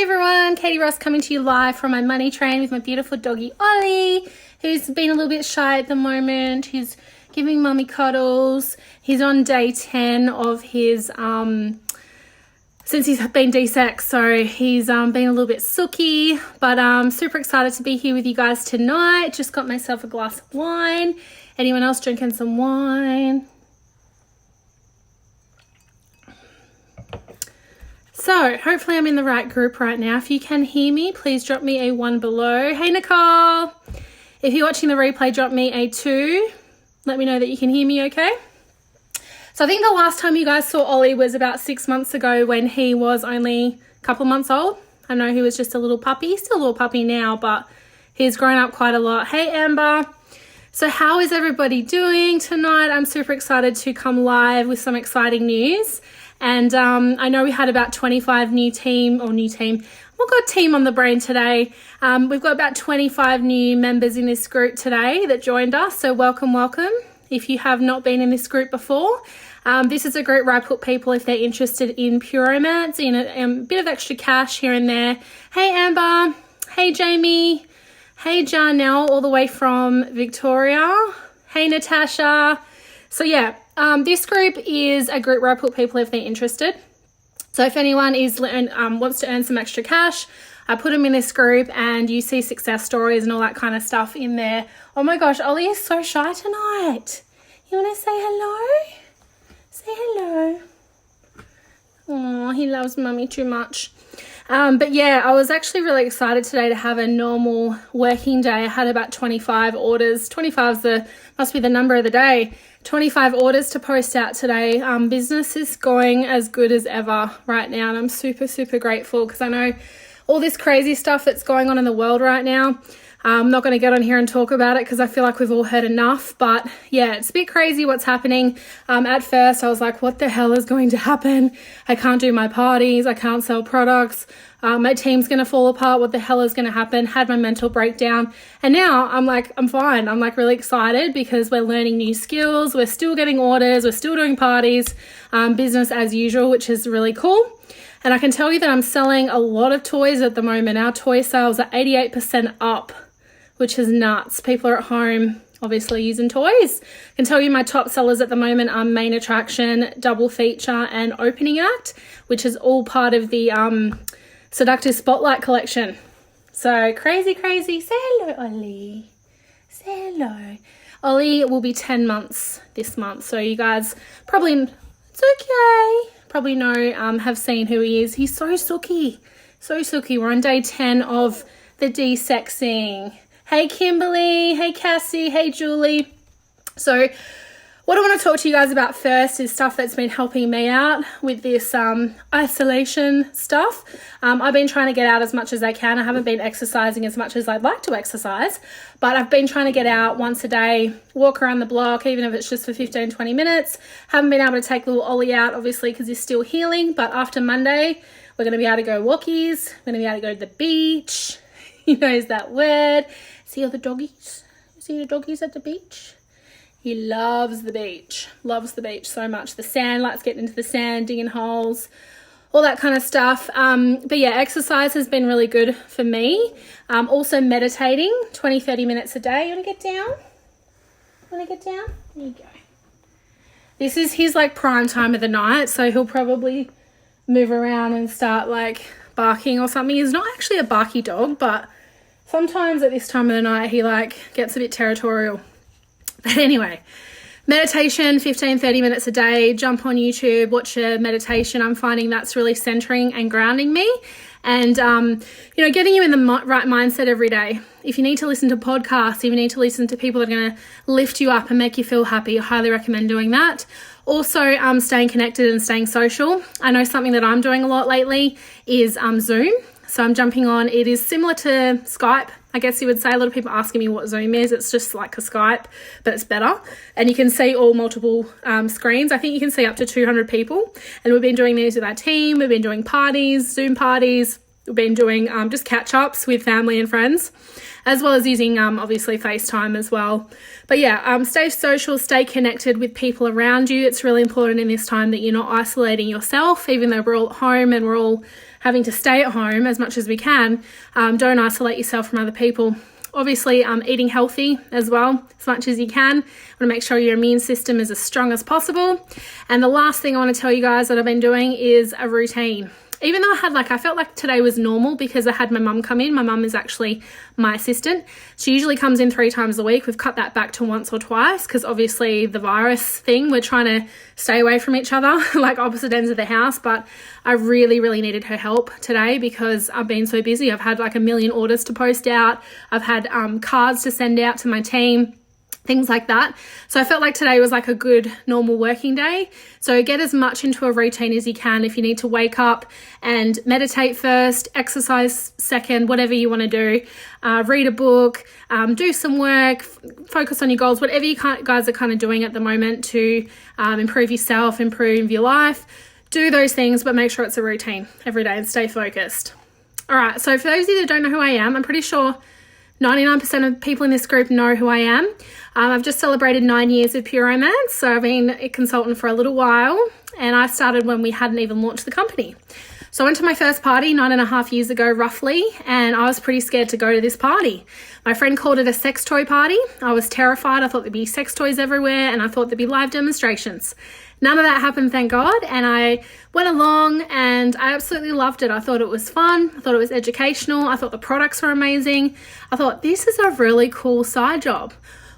Hey everyone, Katie Ross coming to you live from my money train with my beautiful doggy Ollie, who's been a little bit shy at the moment. He's giving mummy cuddles. He's on day 10 of his, since he's been desexed, so he's been a little bit sooky, but I'm super excited to be here with you guys tonight. Just got myself a glass of wine. Anyone else drinking some wine? So hopefully I'm in the right group right now. If you can hear me, please drop me a 1 below. Hey Nicole, if you're watching the replay, drop me a 2. Let me know that you can hear me okay. So I think the last time you guys saw Ollie was about 6 months ago when he was only a couple months old. I know he was just a little puppy. He's still a little puppy now, but he's grown up quite a lot. Hey Amber. So how is everybody doing tonight? I'm super excited to come live with some exciting news. And I know we had about 25 new team. We've got team on the brain today. We've got about 25 new members in this group today that joined us. So welcome. If you have not been in this group before, this is a group where I put people, if they're interested in Puromance, in a bit of extra cash here and there. Hey Amber. Hey Jamie. Hey Jarnell, all the way from Victoria. Hey Natasha. So yeah. This group is a group where I put people if they're interested. So if anyone wants to earn some extra cash, I put them in this group and you see success stories and all that kind of stuff in there. Oh my gosh, Ollie is so shy tonight. You want to say hello? Say hello. Oh, he loves mummy too much. But yeah, I was actually really excited today to have a normal working day. I had about 25 orders. 25 must be the number of the day. 25 orders to post out today. Business is going as good as ever right now, and I'm super, super grateful because I know all this crazy stuff that's going on in the world right now. I'm not going to get on here and talk about it because I feel like we've all heard enough, but yeah, it's a bit crazy what's happening. At first I was like, what the hell is going to happen? I can't do my parties. I can't sell products. My team's going to fall apart. What the hell is going to happen? Had my mental breakdown. And now I'm fine. I'm like really excited because we're learning new skills. We're still getting orders. We're still doing parties, business as usual, which is really cool. And I can tell you that I'm selling a lot of toys at the moment. Our toy sales are 88% up, which is nuts. People are at home, obviously using toys. I can tell you my top sellers at the moment are Main Attraction, Double Feature, and Opening Act, which is all part of the Seductive Spotlight collection. So crazy. Say hello, Ollie. Say hello. Ollie will be 10 months this month. So you guys probably know, have seen who he is. He's so sooky. We're on day 10 of the desexing. Hey Kimberly, hey Cassie, hey Julie. So what I want to talk to you guys about first is stuff that's been helping me out with this isolation stuff. I've been trying to get out as much as I can. I haven't been exercising as much as I'd like to exercise, but I've been trying to get out once a day, walk around the block, even if it's just for 15, 20 minutes. Haven't been able to take little Ollie out, obviously, because he's still healing, but after Monday, we're going to be able to go walkies. We're going to be able to go to the beach. He knows that word. See all the doggies? See the doggies at the beach? He loves the beach so much. The sand, likes getting into the sand, digging holes, all that kind of stuff. But yeah, exercise has been really good for me. Also meditating 20, 30 minutes a day. You want to get down? There you go. This is his like prime time of the night, so he'll probably move around and start like barking or something. He's not actually a barky dog, but sometimes at this time of the night he like gets a bit territorial. But anyway, meditation, 15, 30 minutes a day, jump on YouTube, watch a meditation. I'm finding that's really centering and grounding me and, getting you in the right mindset every day. If you need to listen to podcasts, if you need to listen to people that are going to lift you up and make you feel happy, I highly recommend doing that. Also, staying connected and staying social. I know something that I'm doing a lot lately is Zoom. So I'm jumping on. It is similar to Skype, I guess you would say. A lot of people asking me what Zoom is. It's just like a Skype, but it's better. And you can see all multiple screens. I think you can see up to 200 people. And we've been doing these with our team. We've been doing parties, Zoom parties. We've been doing just catch-ups with family and friends, as well as using, obviously, FaceTime as well. But yeah, stay social, stay connected with people around you. It's really important in this time that you're not isolating yourself, even though we're all at home and we're all having to stay at home as much as we can, don't isolate yourself from other people. Obviously, eating healthy as well, as much as you can. Want to make sure your immune system is as strong as possible. And the last thing I want to tell you guys that I've been doing is a routine. Even though I felt like today was normal because I had my mum come in. My mum is actually my assistant. She usually comes in 3 times a week. We've cut that back to once or twice because obviously the virus thing, we're trying to stay away from each other, like opposite ends of the house. But I really, really needed her help today because I've been so busy. I've had like 1 million orders to post out. I've had cards to send out to my team, things like that. So I felt like today was like a good normal working day. So get as much into a routine as you can. If you need to wake up and meditate first, exercise second, whatever you want to do, read a book, do some work, focus on your goals, whatever you guys are kind of doing at the moment to improve yourself, improve your life, do those things, but make sure it's a routine every day and stay focused. All right. So for those of you that don't know who I am, I'm pretty sure 99% of people in this group know who I am. I've just celebrated 9 years of Pure Romance, so I've been a consultant for a little while, and I started when we hadn't even launched the company. So I went to my first party 9.5 years ago, roughly, and I was pretty scared to go to this party. My friend called it a sex toy party. I was terrified. I thought there'd be sex toys everywhere, and I thought there'd be live demonstrations. None of that happened, thank God, and I went along and I absolutely loved it. I thought it was fun. I thought it was educational. I thought the products were amazing. I thought, this is a really cool side job.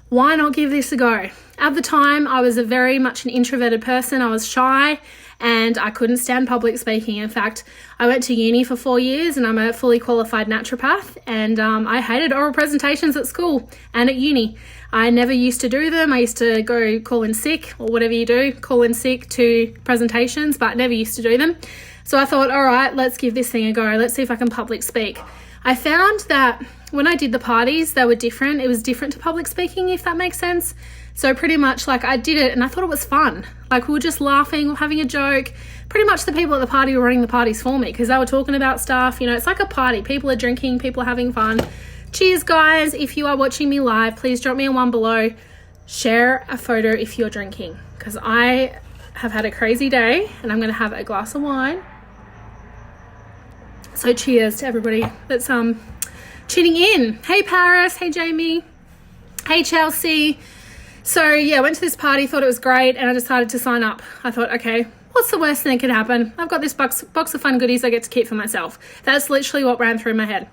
Why not give this a go? At the time, I was very much an introverted person. I was shy and I couldn't stand public speaking. In fact, I went to uni for 4 years and I'm a fully qualified naturopath, and I hated oral presentations at school and at uni. I never used to do them. I used to go call in sick, or whatever you do, call in sick to presentations, but never used to do them. So I thought, all right, let's give this thing a go. Let's see if I can public speak. I found that when I did the parties, they were different. It was different to public speaking, if that makes sense. So pretty much like I did it and I thought it was fun. Like we were just laughing, having a joke. Pretty much the people at the party were running the parties for me because they were talking about stuff. You know, it's like a party. People are drinking, people are having fun. Cheers, guys. If you are watching me live, please drop me a 1 below. Share a photo if you're drinking, because I have had a crazy day and I'm going to have a glass of wine. So cheers to everybody that's tuning in. Hey, Paris. Hey, Jamie. Hey, Chelsea. So, yeah, I went to this party, thought it was great, and I decided to sign up. I thought, okay, what's the worst thing that could happen? I've got this box of fun goodies I get to keep for myself. That's literally what ran through my head.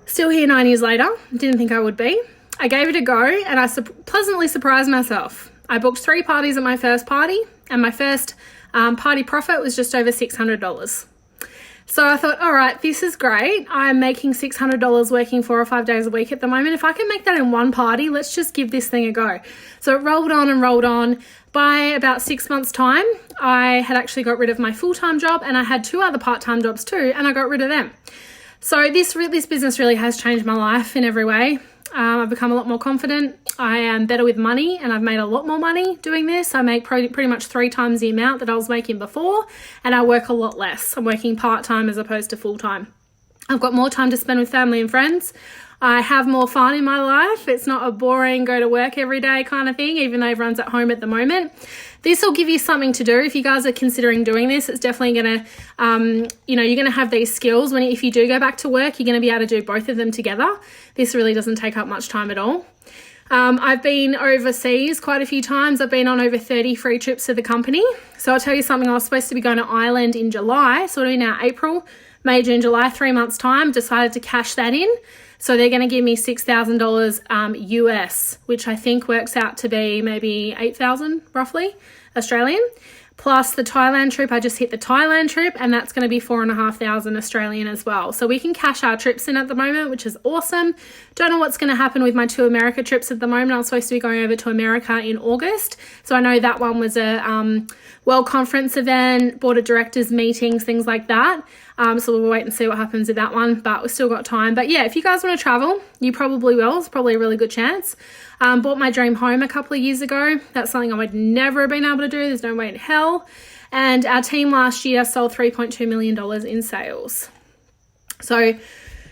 Still here 9 years later. Didn't think I would be. I gave it a go and I pleasantly surprised myself. I booked 3 parties at my first party, and my first party profit was just over $600. So I thought, all right, this is great. I'm making $600 working 4 or 5 days a week at the moment. If I can make that in one party, let's just give this thing a go. So it rolled on and rolled on. By about 6 months' time, I had actually got rid of my full-time job, and I had 2 other part-time jobs too, and I got rid of them. So this business really has changed my life in every way. I've become a lot more confident. I am better with money, and I've made a lot more money doing this. I make pretty much 3 times the amount that I was making before, and I work a lot less. I'm working part-time as opposed to full-time. I've got more time to spend with family and friends. I have more fun in my life. It's not a boring go to work every day kind of thing, even though everyone's at home at the moment. This will give you something to do. If you guys are considering doing this, it's definitely going to, you're going to have these skills. If you do go back to work, you're going to be able to do both of them together. This really doesn't take up much time at all. I've been overseas quite a few times. I've been on over 30 free trips to the company. So I'll tell you something. I was supposed to be going to Ireland in July. So it'll be now April, May, June, July, 3 months time. Decided to cash that in. So they're going to give me $6,000 US, which I think works out to be maybe 8,000 roughly Australian. Plus the Thailand trip, I just hit the Thailand trip, and that's going to be 4,500 Australian as well. So we can cash our trips in at the moment, which is awesome. Don't know what's going to happen with my 2 America trips at the moment. I was supposed to be going over to America in August. So I know that one was a World Conference event, board of directors meetings, things like that. So we'll wait and see what happens with that one, but we've still got time. But yeah, if you guys want to travel, you probably will. It's probably a really good chance. Bought my dream home a couple of years ago. That's something I would never have been able to do. There's no way in hell. And our team last year sold $3.2 million in sales. So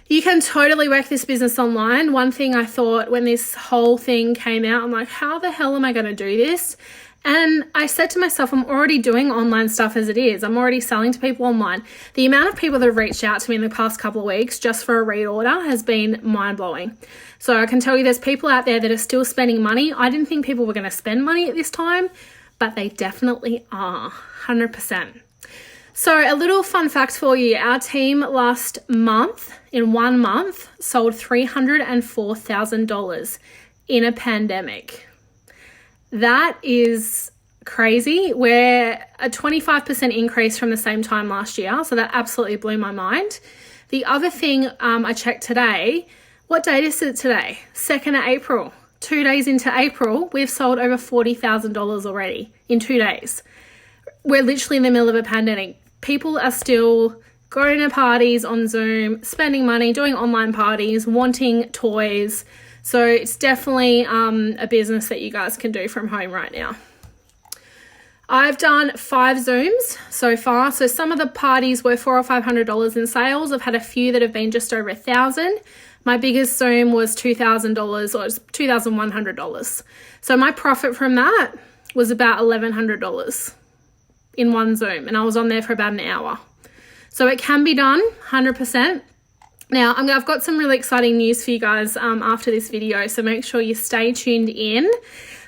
you can totally work this business online. One thing I thought when this whole thing came out, I'm like, how the hell am I going to do this? And I said to myself, I'm already doing online stuff as it is. I'm already selling to people online. The amount of people that have reached out to me in the past couple of weeks just for a reorder has been mind-blowing. So I can tell you there's people out there that are still spending money. I didn't think people were going to spend money at this time, but they definitely are, 100%. So a little fun fact for you. Our team last month, in 1 month, sold $304,000 in a pandemic. That is crazy. We're a 25% increase from the same time last year. So that absolutely blew my mind. The other thing I checked today, what date is it today? 2nd of April. 2 days into April, we've sold over $40,000 already in 2 days. We're literally in the middle of a pandemic. People are still going to parties on Zoom, spending money, doing online parties, wanting toys. So it's definitely a business that you guys can do from home right now. I've done 5 Zooms so far. So some of the parties were $400 or $500 in sales. I've had a few that have been just over $1,000. My biggest Zoom was $2,000 or $2,100. So my profit from that was about $1,100 in one Zoom. And I was on there for about an hour. So it can be done, 100%. Now, I've got some really exciting news for you guys after this video, so make sure you stay tuned in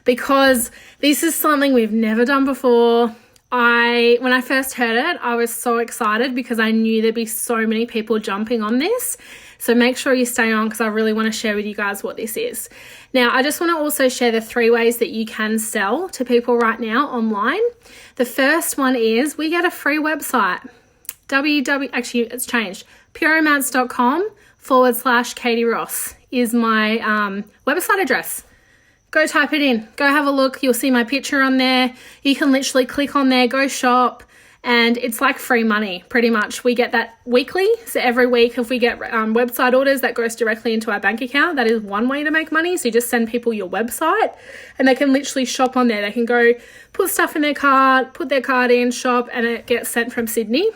because this is something we've never done before. When I first heard it, I was so excited because I knew there'd be so many people jumping on this. So make sure you stay on because I really want to share with you guys what this is. Now, I just want to also share the 3 ways that you can sell to people right now online. The first one is we get a free website. Actually, it's changed. Pureromance.com/Katie Ross is my website address. Go type it in. Go have a look. You'll see my picture on there. You can literally click on there, go shop, and it's like free money, pretty much. We get that weekly. So every week, if we get website orders, that goes directly into our bank account. That is one way to make money. So you just send people your website, and they can literally shop on there. They can go put stuff in their cart, put their card in, shop, and it gets sent from Sydney.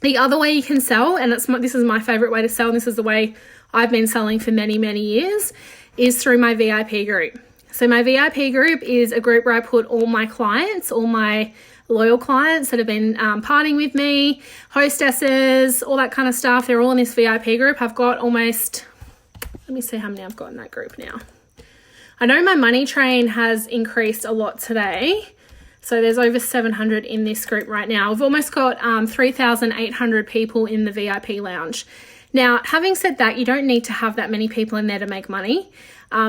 The other way you can sell, and this is my favorite way to sell, and this is the way I've been selling for many, many years, is through my VIP group. So my VIP group is a group where I put all my clients, all my loyal clients that have been partying with me, hostesses, all that kind of stuff. They're all in this VIP group. I've got almost, let me see how many I've got in that group now. I know my money train has increased a lot today. So there's over 700 in this group right now. We've almost got 3,800 people in the VIP lounge. Now, having said that, you don't need to have that many people in there to make money.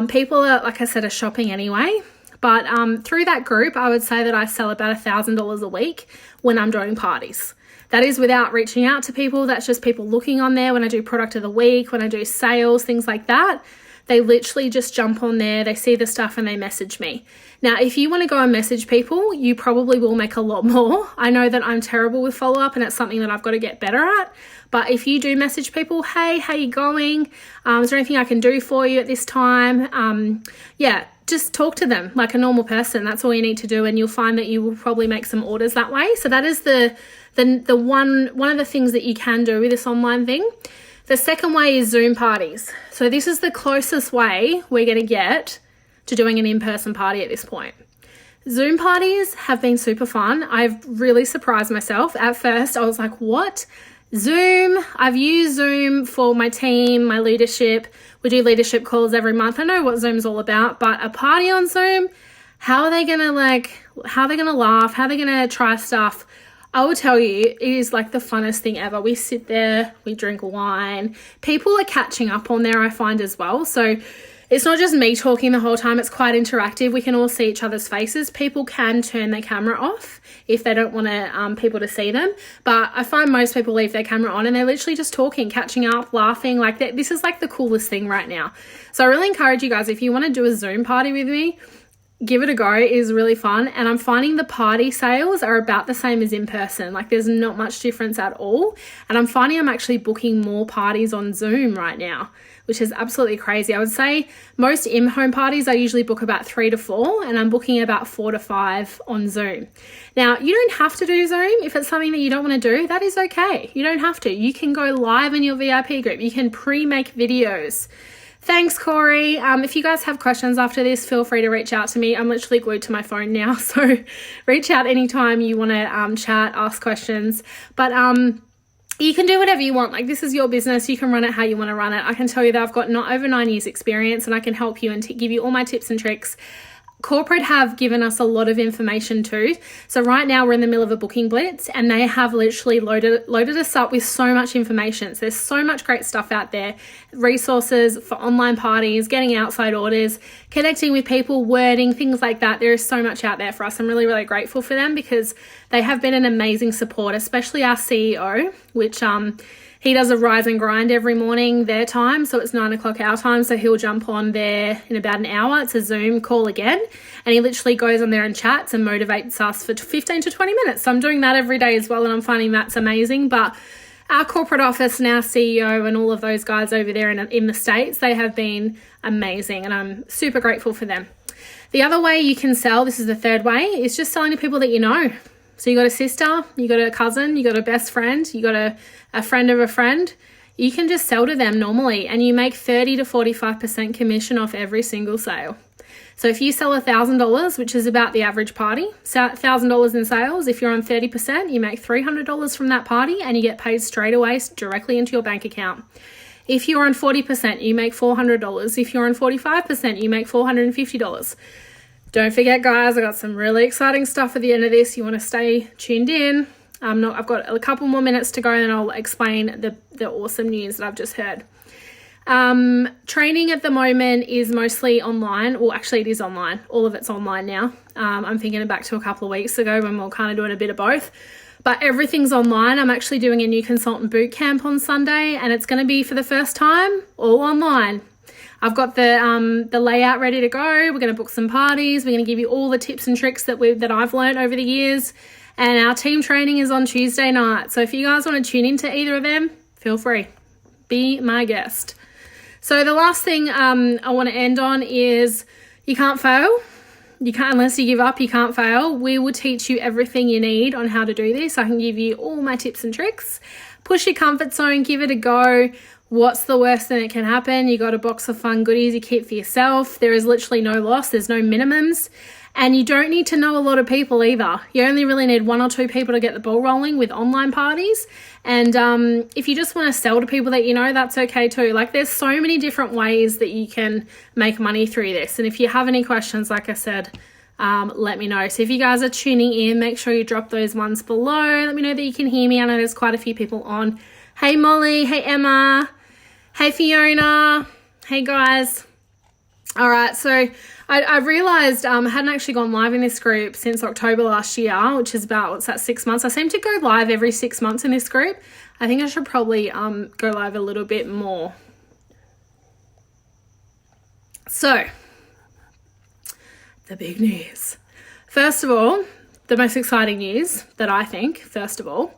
People are, like I said, are shopping anyway. But through that group, I would say that I sell about $1,000 a week when I'm doing parties. That is without reaching out to people. That's just people looking on there when I do product of the week, when I do sales, things like that. They literally just jump on there, they see the stuff and they message me. Now, if you want to go and message people, you probably will make a lot more. I know that I'm terrible with follow-up and it's something that I've got to get better at. But if you do message people, hey, how you going? Is there anything I can do for you at this time? Just talk to them like a normal person. That's all you need to do, and you'll find that you will probably make some orders that way. So that is the one of the things that you can do with this online thing. The second way is Zoom parties. So this is the closest way we're going to get to doing an in-person party at this point. Zoom parties have been super fun. I've really surprised myself. At first, I was like, what? Zoom? I've used Zoom for my team, my leadership. We do leadership calls every month. I know what Zoom's all about, but a party on Zoom, how are they going to laugh? How are they going to try stuff? I will tell you, it is like the funnest thing ever. We sit there, we drink wine. People are catching up on there, I find, as well. So it's not just me talking the whole time. It's quite interactive. We can all see each other's faces. People can turn their camera off if they don't want people to see them. But I find most people leave their camera on and they're literally just talking, catching up, laughing. Like that. This is like the coolest thing right now. So I really encourage you guys, if you want to do a Zoom party with me, give it a go. It is really fun. And I'm finding the party sales are about the same as in person. Like there's not much difference at all. And I'm finding I'm actually booking more parties on Zoom right now, which is absolutely crazy. I would say most in-home parties I usually book about 3 to 4, and I'm booking about 4 to 5 on Zoom. Now, you don't have to do Zoom. If it's something that you don't want to do, that is okay. You don't have to. You can go live in your VIP group. You can pre-make videos. Thanks, Corey. If you guys have questions after this, feel free to reach out to me. I'm literally glued to my phone now, so reach out anytime you want to chat, ask questions. But you can do whatever you want. Like, this is your business. You can run it how you want to run it. I can tell you that I've got not over 9 years experience, and I can help you and give you all my tips and tricks. Corporate have given us a lot of information too. So right now we're in the middle of a booking blitz, and they have literally loaded us up with so much information. So there's so much great stuff out there, resources for online parties, getting outside orders, connecting with people, wording, things like that. There is so much out there for us. I'm really, really grateful for them because they have been an amazing support, especially our CEO, which he does a rise and grind every morning, their time. So it's 9 o'clock our time. So he'll jump on there in about an hour. It's a Zoom call again. And he literally goes on there and chats and motivates us for 15 to 20 minutes. So I'm doing that every day as well. And I'm finding that's amazing. But our corporate office and our CEO and all of those guys over there in the States, they have been amazing. And I'm super grateful for them. The other way you can sell, this is the third way, is just selling to people that you know. So you got a sister, you got a cousin, you got a best friend, you got a friend of a friend. You can just sell to them normally, and you make 30 to 45% commission off every single sale. So if you sell $1,000, which is about the average party, $1,000 in sales, if you're on 30%, you make $300 from that party, and you get paid straight away directly into your bank account. If you're on 40%, you make $400. If you're on 45%, you make $450. Don't forget, guys, I got some really exciting stuff at the end of this. You want to stay tuned in. I've got a couple more minutes to go, and then I'll explain the awesome news that I've just heard. Training at the moment is mostly online. Well, actually, it is online. All of it's online now. I'm thinking back to a couple of weeks ago when we were kind of doing a bit of both. But everything's online. I'm actually doing a new consultant boot camp on Sunday, and it's going to be for the first time all online. I've got the layout ready to go. We're going to book some parties. We're going to give you all the tips and tricks that I've learned over the years. And our team training is on Tuesday night. So if you guys want to tune into either of them, feel free. Be my guest. So the last thing I want to end on is you can't fail. You can't, unless you give up, you can't fail. We will teach you everything you need on how to do this. I can give you all my tips and tricks. Push your comfort zone, give it a go. What's the worst thing that can happen? You got a box of fun goodies you keep for yourself. There is literally no loss. There's no minimums. And you don't need to know a lot of people either. You only really need 1 or 2 people to get the ball rolling with online parties. And if you just want to sell to people that you know, that's okay too. Like, there's so many different ways that you can make money through this. And if you have any questions, like I said, let me know. So if you guys are tuning in, make sure you drop those ones below. Let me know that you can hear me. I know there's quite a few people on. Hey, Molly. Hey, Emma. Hey, Fiona. Hey, guys. All right, so I realised I hadn't actually gone live in this group since October last year, which is about, 6 months? I seem to go live every 6 months in this group. I think I should probably go live a little bit more. So, the big news. First of all, the most exciting news that I think, first of all,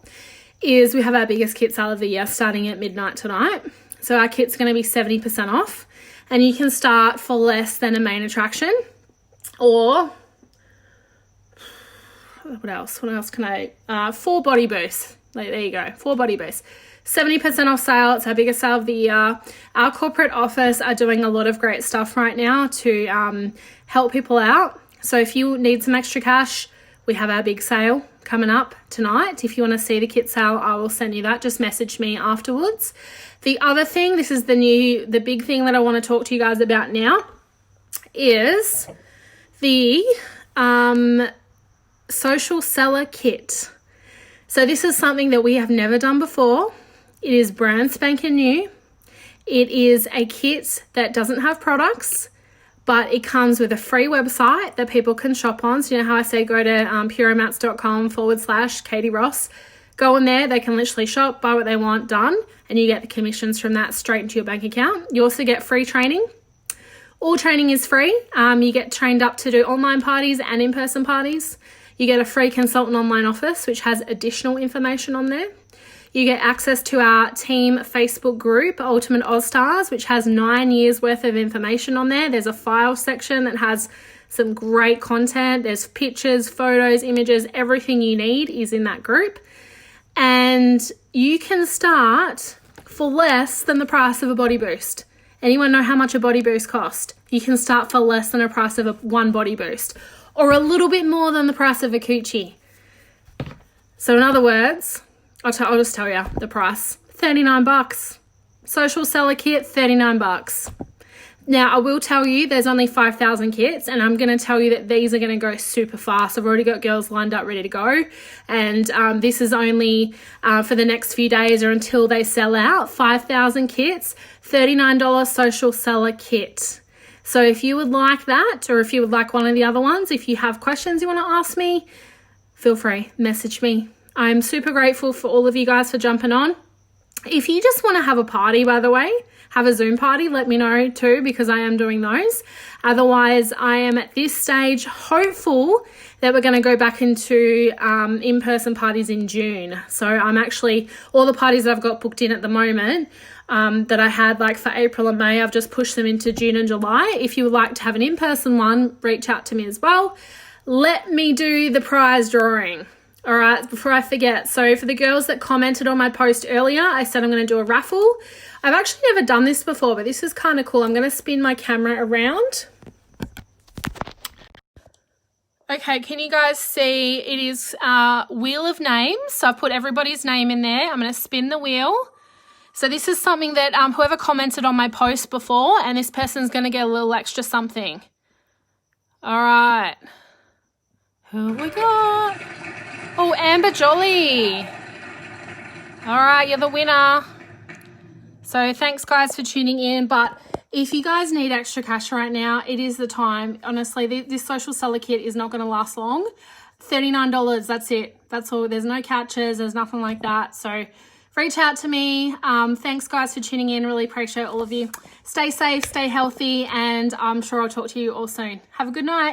is we have our biggest kit sale of the year starting at midnight tonight. So our kit's going to be 70% off. And you can start for less than a main attraction, or what else? What else can 4 body boosts. There you go, 4 body boosts. 70% off sale. It's our biggest sale of the year. Our corporate office are doing a lot of great stuff right now to help people out. So if you need some extra cash, we have our big sale coming up tonight. If you want to see the kit sale, I will send you that. Just message me afterwards. The other thing, this is the big thing that I want to talk to you guys about now, is the social seller kit. So this is something that we have never done before. It is brand spanking new. It is a kit that doesn't have products, but it comes with a free website that people can shop on. So you know how I say go to puromats.com/Katie Ross. Go in there, they can literally shop, buy what they want, done, and you get the commissions from that straight into your bank account. You also get free training. All training is free. You get trained up to do online parties and in-person parties. You get a free consultant online office, which has additional information on there. You get access to our team Facebook group, Ultimate Ozstars, which has 9 years worth of information on there. There's a file section that has some great content. There's pictures, photos, images, everything you need is in that group. And you can start for less than the price of a body boost. Anyone know how much a body boost cost? You can start for less than the price of one body boost, or a little bit more than the price of a coochie. So in other words, I'll just tell you the price. $39. Social seller kit, $39. Now, I will tell you there's only 5,000 kits, and I'm going to tell you that these are going to go super fast. I've already got girls lined up ready to go, and this is only for the next few days or until they sell out. 5,000 kits, $39 social seller kit. So if you would like that, or if you would like one of the other ones, if you have questions you want to ask me, feel free, message me. I'm super grateful for all of you guys for jumping on. If you just want to have a party, by the way, have a Zoom party, let me know too, because I am doing those. Otherwise, I am at this stage hopeful that we're going to go back into in-person parties in June. So I'm actually, all the parties that I've got booked in at the moment that I had like for April and May, I've just pushed them into June and July. If you would like to have an in-person one, reach out to me as well. Let me do the prize drawing. All right, before I forget. So for the girls that commented on my post earlier, I said I'm going to do a raffle. I've actually never done this before, but this is kind of cool. I'm going to spin my camera around. Okay, can you guys see? It is Wheel of Names. So I've put everybody's name in there. I'm going to spin the wheel. So this is something that whoever commented on my post before, and this person's going to get a little extra something. All right. Who have we got? Oh, Amber Jolly. All right, you're the winner. So thanks, guys, for tuning in. But if you guys need extra cash right now, it is the time. Honestly, this social seller kit is not going to last long. $39, that's it. That's all. There's no catches. There's nothing like that. So reach out to me. Thanks, guys, for tuning in. Really appreciate all of you. Stay safe, stay healthy, and I'm sure I'll talk to you all soon. Have a good night.